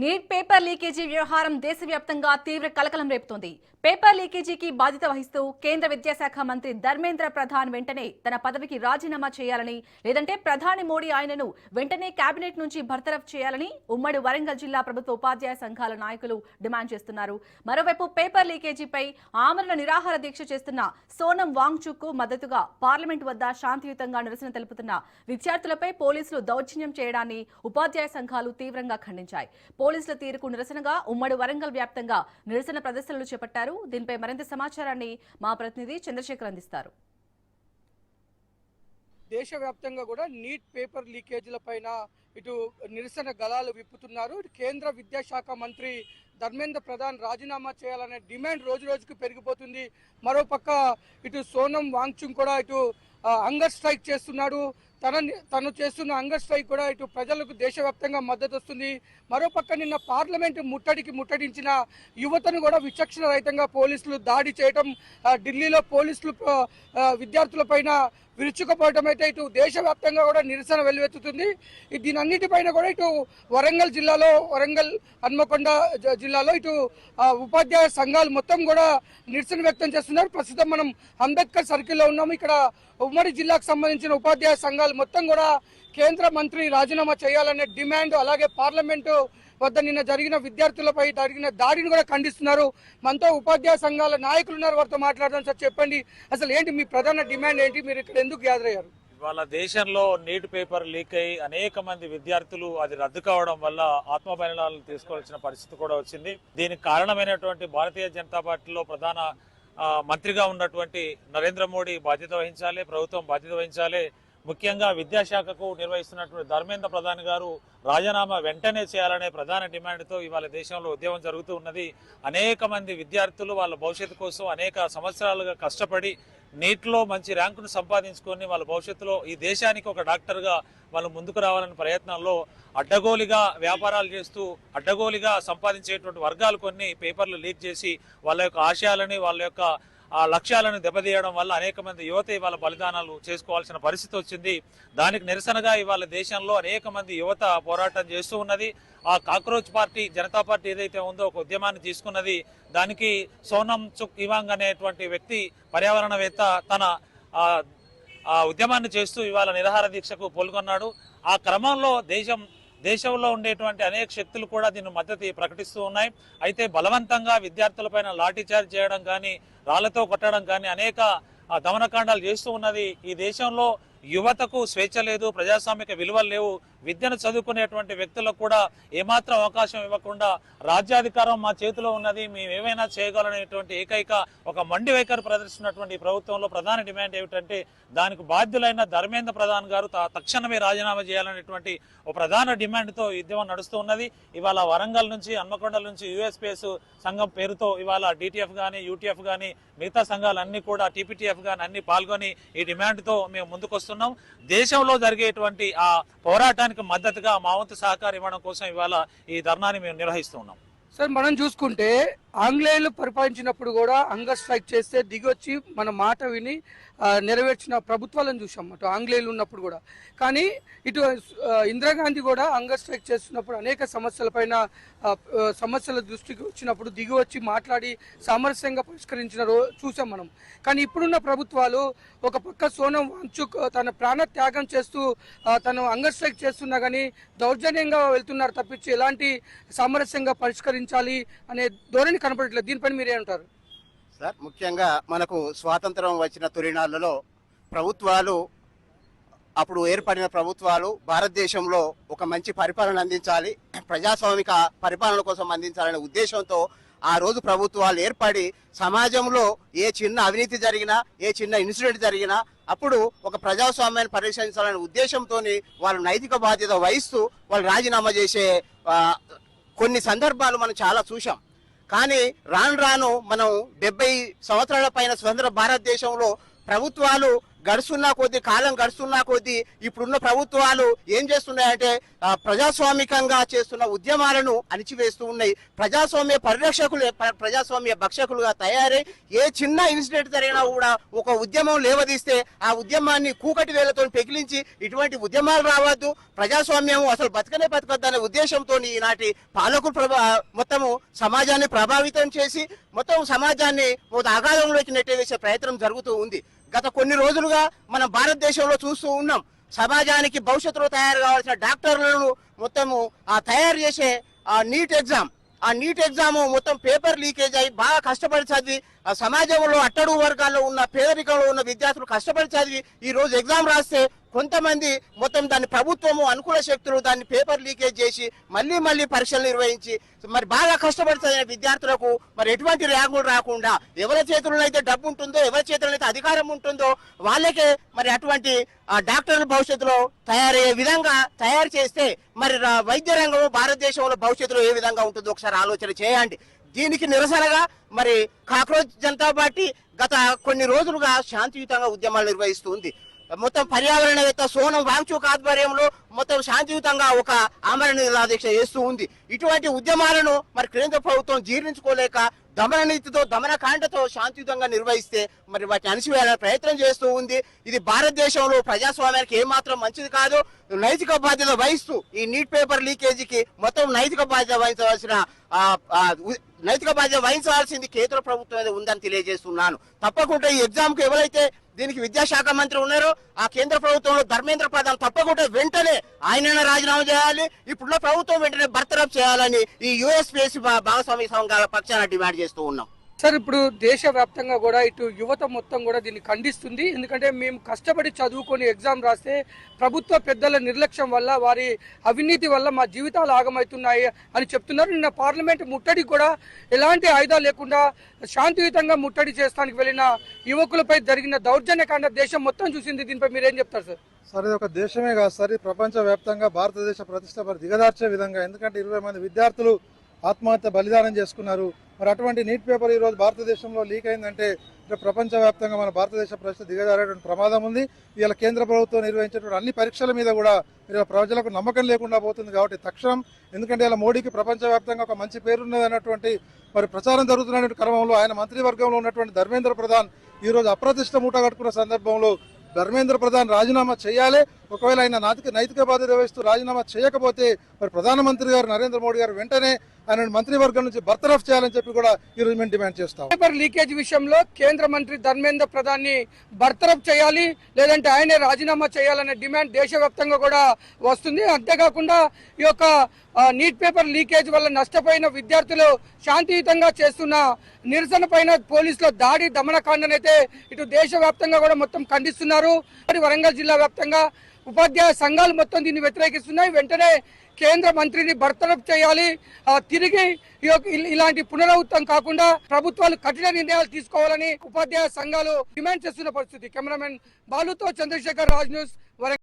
Neat paper leakage వ్యవహారం దేశవ్యాప్తంగా తీవ్ర కలకలం రేపుతోంది. పేపర్ లీకేజీకి బాధ్యత వహిస్తూ కేంద్ర విద్యాశాఖ మంత్రి ధర్మేంద్ర ప్రధాన్ వెంటనే తన పదవికి రాజీనామా చేయాలని, లేదంటే ప్రధాని మోడీ ఆయనను వెంటనే కేబినెట్ నుంచి బర్తరఫ్ చేయాలని ఉమ్మడి వరంగల్ జిల్లా ప్రభుత్వ ఉపాధ్యాయ సంఘాల నాయకులు డిమాండ్ చేస్తున్నారు. మరోవైపు పేపర్ లీకేజీపై ఆమరణ నిరాహార దీక్ష చేస్తున్న సోనం వాంగ్చుక్ కు మద్దతుగా పార్లమెంట్ వద్ద శాంతియుతంగా నిరసన తెలుపుతున్న విద్యార్థులపై పోలీసులు దౌర్జన్యం చేయడాన్ని ఉపాధ్యాయ సంఘాలు తీవ్రంగా ఖండించాయి. పోలీసుల తీరుకు నిరసనగా ఉమ్మడి వరంగల్ వ్యాప్తంగా నిరసన ప్రదర్శనలు చేపట్టారు. దీనిపై మరింత సమాచారాన్ని మా ప్రతినిధి చంద్రశేఖర్ అందిస్తారు. దేశవ్యాప్తంగా కూడా నీట్ పేపర్ లీకేజీల పైన ఇటు నిరసన గళాలు విప్పుతున్నారు. కేంద్ర విద్యాశాఖ మంత్రి ధర్మేంద్ర ప్రధాన్ రాజీనామా చేయాలనే డిమాండ్ రోజు రోజుకు పెరిగిపోతుంది. మరోపక్క ఇటు సోనం వాంగ్చుక్ కూడా ఇటు హంగర్ స్ట్రైక్ చేస్తున్నాడు. తను చేస్తున్న హంగర్ స్ట్రైక్ కూడా ఇటు ప్రజలకు దేశవ్యాప్తంగా మద్దతు వస్తుంది. మరోపక్క నిన్న పార్లమెంటు ముట్టడించిన యువతను కూడా విచక్షణ రహితంగా పోలీసులు దాడి చేయడం, ఢిల్లీలో పోలీసులు విద్యార్థులపైన విరుచుకుపోవడం అయితే ఇటు దేశవ్యాప్తంగా కూడా నిరసన వెల్లువెత్తుతుంది. దీని అన్నిటిపైన కూడా ఇటు వరంగల్ జిల్లాలో, వరంగల్ హన్మకొండ జిల్లాలో ఇటు ఉపాధ్యాయ సంఘాలు మొత్తం కూడా నిరసన వ్యక్తం చేస్తున్నారు. ప్రస్తుతం మనం అంబేద్కర్ సర్కిల్లో ఉన్నాము. ఇక్కడ ఉమ్మడి జిల్లాకు సంబంధించిన ఉపాధ్యాయ సంఘాలు మొత్తం కూడా కేంద్ర మంత్రి రాజీనామా చేయాలనే డిమాండ్, అలాగే పార్లమెంటు వద్ద నిన్న జరిగిన విద్యార్థులపై జరిగిన దాడిని కూడా ఖండిస్తున్నారు. మనతో ఉపాధ్యాయ సంఘాల నాయకులు ఉన్నారు, వారితో మాట్లాడదాం. సార్ చెప్పండి, అసలు ఏంటి మీ ప్రధాన డిమాండ్ ఏంటి? మీరు ఇక్కడ ఎందుకు గ్యాదర్ అయ్యారు? ఇవాళ దేశంలో నీట్ పేపర్ లీక్ అయ్యి అనేక మంది విద్యార్థులు అది రద్దు కావడం వల్ల ఆత్మబలిదానాలు తీసుకోవాల్సిన పరిస్థితి కూడా వచ్చింది. దీనికి కారణమైనటువంటి భారతీయ జనతా పార్టీలో ప్రధాన మంత్రిగా ఉన్నటువంటి నరేంద్ర మోడీ బాధ్యత వహించాలి, ప్రభుత్వం బాధ్యత వహించాలి. ముఖ్యంగా విద్యాశాఖకు నిర్వహిస్తున్నటువంటి ధర్మేంద్ర ప్రధాన్ గారు రాజీనామా వెంటనే చేయాలనే ప్రధాన డిమాండ్తో ఇవాళ దేశంలో ఉద్యమం జరుగుతూ ఉన్నది. అనేక మంది విద్యార్థులు వాళ్ళ భవిష్యత్తు కోసం అనేక సంవత్సరాలుగా కష్టపడి నీట్లో మంచి ర్యాంకును సంపాదించుకొని వాళ్ళ భవిష్యత్తులో ఈ దేశానికి ఒక డాక్టర్గా వాళ్ళు ముందుకు రావాలనే ప్రయత్నంలో అడ్డగోలిగా వ్యాపారాలు చేస్తూ అడ్డగోలిగా సంపాదించేటువంటి వర్గాలు కొన్ని పేపర్లు లీక్ చేసి వాళ్ళ యొక్క ఆశయాలని, వాళ్ళ యొక్క ఆ లక్ష్యాలను దెబ్బతీయడం వల్ల అనేక మంది యువత ఇవాళ బలిదానాలు చేసుకోవాల్సిన పరిస్థితి వచ్చింది. దానికి నిరసనగా ఇవాళ దేశంలో అనేక మంది యువత పోరాటం చేస్తూ ఉన్నది. ఆ కాక్రోచ్ పార్టీ, జనతా పార్టీ ఏదైతే ఉందో ఒక ఉద్యమాన్ని తీసుకున్నది. దానికి సోనం చుక్ ఇవాంగ్ అనేటువంటి వ్యక్తి పర్యావరణవేత్త తన ఉద్యమాన్ని చేస్తూ ఇవాళ నిరాహార దీక్షకు పాల్గొన్నాడు. ఆ క్రమంలో దేశంలో ఉండేటువంటి అనేక శక్తులు కూడా దీన్ని మద్దతు ప్రకటిస్తూ ఉన్నాయి. అయితే బలవంతంగా విద్యార్థులపైన లాఠీచార్జ్ చేయడం కానీ, రాళ్లతో కొట్టడం కానీ అనేక దమనకాండాలు చేస్తూ ఉన్నది. ఈ దేశంలో యువతకు స్వేచ్ఛ లేదు, ప్రజాస్వామిక విలువలు లేవు. విద్యను చదువుకునేటువంటి వ్యక్తులకు కూడా ఏమాత్రం అవకాశం ఇవ్వకుండా రాజ్యాధికారం మా చేతిలో ఉన్నది, మేము ఏమైనా చేయగలనేటువంటి ఏకైక ఒక మండి వైఖరి ప్రదర్శిస్తున్నటువంటి ప్రభుత్వంలో ప్రధాన డిమాండ్ ఏమిటంటే దానికి బాధ్యులైన ధర్మేంద్ర ప్రధాన్ గారు తక్షణమే రాజీనామా చేయాలనేటువంటి ఒక ప్రధాన డిమాండ్తో ఉద్యమం నడుస్తూ ఉన్నది. ఇవాళ వరంగల్ నుంచి, హన్మకొండ నుంచి యూఎస్పీఎస్ సంఘం పేరుతో ఇవాళ డిటిఎఫ్ కానీ, యూటీఎఫ్ కానీ, మిగతా సంఘాలన్నీ కూడా టీపీటీఎఫ్ కానీ అన్ని పాల్గొని ఈ డిమాండ్తో మేము ముందుకొస్తున్నాం. దేశంలో జరిగేటువంటి ఆ పోరాటానికి మద్దతుగా మా వంతు సహకారం ఇవ్వడం కోసం ఇవాళ ఈ ధర్నాని మేము నిర్వహిస్తున్నాం. సార్, మనం చూసుకుంటే ఆంగ్లేయులు పరిపాలించినప్పుడు కూడా హంగర్ స్ట్రైక్ చేస్తే దిగొచ్చి మన మాట విని నెరవేర్చిన ప్రభుత్వాలను చూసాం అటు ఆంగ్లేయులు ఉన్నప్పుడు కూడా. కానీ ఇటు ఇందిరాగాంధీ కూడా హంగర్ స్ట్రైక్ చేస్తున్నప్పుడు అనేక సమస్యల దృష్టికి వచ్చినప్పుడు దిగి వచ్చి మాట్లాడి సామరస్యంగా పరిష్కరించిన చూసాం మనం. కానీ ఇప్పుడున్న ప్రభుత్వాలు ఒక పక్క సోనం వాంగ్చుక్ తన ప్రాణ త్యాగం చేస్తూ తను హంగర్ స్ట్రైక్ చేస్తున్నా కానీ దౌర్జన్యంగా వెళ్తున్నారు తప్పించి ఎలాంటి సామరస్యంగా పరిష్కరించాలి అనే ధోరణి కనపడట్లేదు. దీనిపైన మీరేమంటారు? సార్, ముఖ్యంగా మనకు స్వాతంత్రం వచ్చిన తొలినాళ్లలో ప్రభుత్వాలు, అప్పుడు ఏర్పడిన ప్రభుత్వాలు భారతదేశంలో ఒక మంచి పరిపాలన అందించాలి, ప్రజాస్వామిక పరిపాలన కోసం అందించాలనే ఉద్దేశంతో ఆ రోజు ప్రభుత్వాలు ఏర్పడి సమాజంలో ఏ చిన్న అవినీతి జరిగినా, ఏ చిన్న ఇన్సిడెంట్ జరిగినా అప్పుడు ఒక ప్రజాస్వామ్యాన్ని పరిరక్షించాలనే ఉద్దేశంతో వాళ్ళు నైతిక బాధ్యత వహిస్తూ వాళ్ళు రాజీనామా చేసే కొన్ని సందర్భాలు మనం చాలా చూసాం. కానీ రాను రాను మనం 70 సంవత్సరాల పైన స్వతంత్ర భారతదేశంలో ప్రభుత్వాలు గడుస్తున్నా కొద్దీ, కాలం గడుస్తున్నా కొద్దీ ఇప్పుడున్న ప్రభుత్వాలు ఏం చేస్తున్నాయంటే ప్రజాస్వామికంగా చేస్తున్న ఉద్యమాలను అణిచివేస్తూ ఉన్నాయి. ప్రజాస్వామ్య పరిరక్షకులు ప్రజాస్వామ్య భక్షకులుగా తయారై ఏ చిన్న ఇన్సిడెంట్ జరిగినా కూడా ఒక ఉద్యమం లేవదీస్తే ఆ ఉద్యమాన్ని కూకటి వేలతో పెకిలించి ఇటువంటి ఉద్యమాలు రావద్దు, ప్రజాస్వామ్యం అసలు బతకనే బతకద్దనే ఉద్దేశంతో ఈనాటి పాలకులు మొత్తము సమాజాన్ని ప్రభావితం చేసి మొత్తం సమాజాన్ని అగాధంలోకి నెట్టేసే ప్రయత్నం జరుగుతూ ఉంది. గత కొన్ని రోజులుగా మనం భారతదేశంలో చూస్తూ ఉన్నాం. సమాజానికి భవిష్యత్తులో తయారు కావాల్సిన డాక్టర్లను మొత్తము తయారు చేసే నీట్ ఎగ్జామ్ మొత్తం పేపర్ లీకేజ్ అయ్యి బాగా కష్టపడి చదివి సమాజంలో అట్టడుగు వర్గాల్లో ఉన్న పేదరికంలో ఉన్న విద్యార్థులు కష్టపడి చదివి ఈ రోజు ఎగ్జామ్ రాస్తే కొంతమంది మొత్తం దాన్ని ప్రభుత్వము అనుకూల శక్తులు దాన్ని పేపర్ లీకేజ్ చేసి మళ్ళీ పరీక్షలు నిర్వహించి మరి బాగా కష్టపడి చదివిన విద్యార్థులకు మరి ఎటువంటి ర్యాంకులు రాకుండా ఎవరి చేతుల్లో అయితే డబ్బు ఉంటుందో, ఎవరి చేతుల్లో అయితే అధికారం ఉంటుందో వాళ్ళకే మరి అటువంటి డాక్టర్ల భవిష్యత్తులో తయారయ్యే విధంగా తయారు చేస్తే మరి వైద్య రంగం భారతదేశంలో భవిష్యత్తులో ఏ విధంగా ఉంటుందో ఒకసారి ఆలోచన చేయండి. దీనికి నిరసనగా మరి కాక్రోచ్ జనతా పార్టీ గత కొన్ని రోజులుగా శాంతియుతంగా ఉద్యమాలు నిర్వహిస్తుంది. మొత్తం పర్యావరణవేత్త సోనం వాంగ్చూక్ ఆధ్వర్యంలో మొత్తం శాంతియుతంగా ఒక ఆమరణ నిరాదీక్ష చేస్తూ ఉంది. ఇటువంటి ఉద్యమాలను మరి కేంద్ర ప్రభుత్వం జీర్ణించుకోలేక దమన నీతితో దమనకాండతో శాంతియుతంగా నిర్వహిస్తే మరి వాటిని అణిచివేయాలని ప్రయత్నం చేస్తూ ఉంది. ఇది భారతదేశంలో ప్రజాస్వామ్యానికి ఏమాత్రం మంచిది కాదు. నైతిక బాధ్యత వహిస్తూ ఈ నీట్ పేపర్ లీకేజీకి మొత్తం నైతిక బాధ్యత వహించవలసింది కేంద్ర ప్రభుత్వం మీద ఉందని తెలియజేస్తున్నాను. తప్పకుండా ఈ ఎగ్జామ్ కు ఎవరైతే దీనికి విద్యాశాఖ మంత్రి ఉన్నారో ఆ కేంద్ర ప్రభుత్వంలో ధర్మేంద్ర ప్రధాన్ తప్పకుండా వెంటనే ఆయన రాజీనామా చేయాలి. ఇప్పుడున్న ప్రభుత్వం వెంటనే బర్తరఫ్ చేయాలని ఈ యూఎస్పీఎస్సీ భాగస్వామ్య సంఘాల పక్షాన డిమాండ్ చేస్తూ ఉన్నాం. సార్, ఇప్పుడు దేశవ్యాప్తంగా కూడా ఇటు యువత మొత్తం కూడా దీన్ని ఖండిస్తుంది. ఎందుకంటే మేము కష్టపడి చదువుకొని ఎగ్జామ్ రాస్తే ప్రభుత్వ పెద్దల నిర్లక్ష్యం వల్ల, వారి అవినీతి వల్ల మా జీవితాలు ఆగమవుతున్నాయి అని చెప్తున్నారు. నిన్న పార్లమెంట్ ముట్టడికి కూడా ఎలాంటి ఆయుధాలు లేకుండా శాంతియుతంగా ముట్టడి చేస్తానికి వెళ్ళిన యువకులపై జరిగిన దౌర్జన్యకాండ దేశం మొత్తం చూసింది. దీనిపై మీరేం చెప్తారు సార్? సార్, ఇది ఒక దేశమే కాదు సార్, ప్రపంచ వ్యాప్తంగా భారతదేశ ప్రతిష్ట దిగదార్చే విధంగా, ఎందుకంటే 20 మంది విద్యార్థులు ఆత్మహత్య బలిదానం చేసుకున్నారు. మరి అటువంటి నీట్ పేపర్ ఈరోజు భారతదేశంలో లీక్ అయిందంటే ప్రపంచవ్యాప్తంగా మన భారతదేశ పరిస్థితి దిగజారేటువంటి ప్రమాదం ఉంది. ఇవాళ కేంద్ర ప్రభుత్వం నిర్వహించేటువంటి అన్ని పరీక్షల మీద కూడా ప్రజలకు నమ్మకం లేకుండా పోతుంది. కాబట్టి తక్షణం, ఎందుకంటే ఇలా మోడీకి ప్రపంచవ్యాప్తంగా ఒక మంచి పేరున్నది అన్నటువంటి మరి ప్రచారం జరుగుతున్నటువంటి క్రమంలో ఆయన మంత్రివర్గంలో ఉన్నటువంటి ధర్మేంద్ర ప్రధాన్ ఈరోజు అప్రతిష్ట మూట కట్టుకున్న సందర్భంలో ధర్మేంద్ర ప్రధాన్ రాజీనామా చేయాలి. ఒకవేళ ఆయన నైతిక బాధ్యత వహిస్తూ రాజీనామా చేయకపోతే మరి ప్రధానమంత్రి గారు నరేంద్ర మోడీ గారు వెంటనే ఆయన మంత్రివర్గం నుంచి బర్తరఫ్ చేయాలని చెప్పి కూడా ఈ రోజు మేము డిమాండ్ చేస్తాం. పేపర్ లీకేజ్ విషయంలో కేంద్ర మంత్రి ధర్మేంద్ర ప్రధాన్ ని బర్తరఫ్ చేయాలి, లేదంటే ఆయనే రాజీనామా చేయాలనే డిమాండ్ దేశవ్యాప్తంగా కూడా వస్తుంది. అంతేకాకుండా ఈ యొక్క నీట్ పేపర్ లీకేజ్ వల్ల నష్టపోయిన విద్యార్థులు శాంతియుతంగా చేస్తున్న నిరసన పైన పోలీసుల దాడి దమనకాండనైతే ఇటు దేశవ్యాప్తంగా కూడా మొత్తం ఖండిస్తున్నారు. వరంగల్ జిల్లా వ్యాప్తంగా ఉపాధ్యాయ సంఘాలు మొత్తం దీన్ని వ్యతిరేకిస్తున్నాయి. వెంటనే కేంద్ర మంత్రిని బర్తరఫ్ చేయాలి. తిరిగి ఇలాంటి పునరావృతం కాకుండా ప్రభుత్వాలు కఠిన నిర్ణయాలు తీసుకోవాలని ఉపాధ్యాయ సంఘాలు డిమాండ్ చేస్తున్న పరిస్థితి. కెమెరామెన్ బాలుతో చంద్రశేఖర్, రాజ్ న్యూస్, వరంగల్.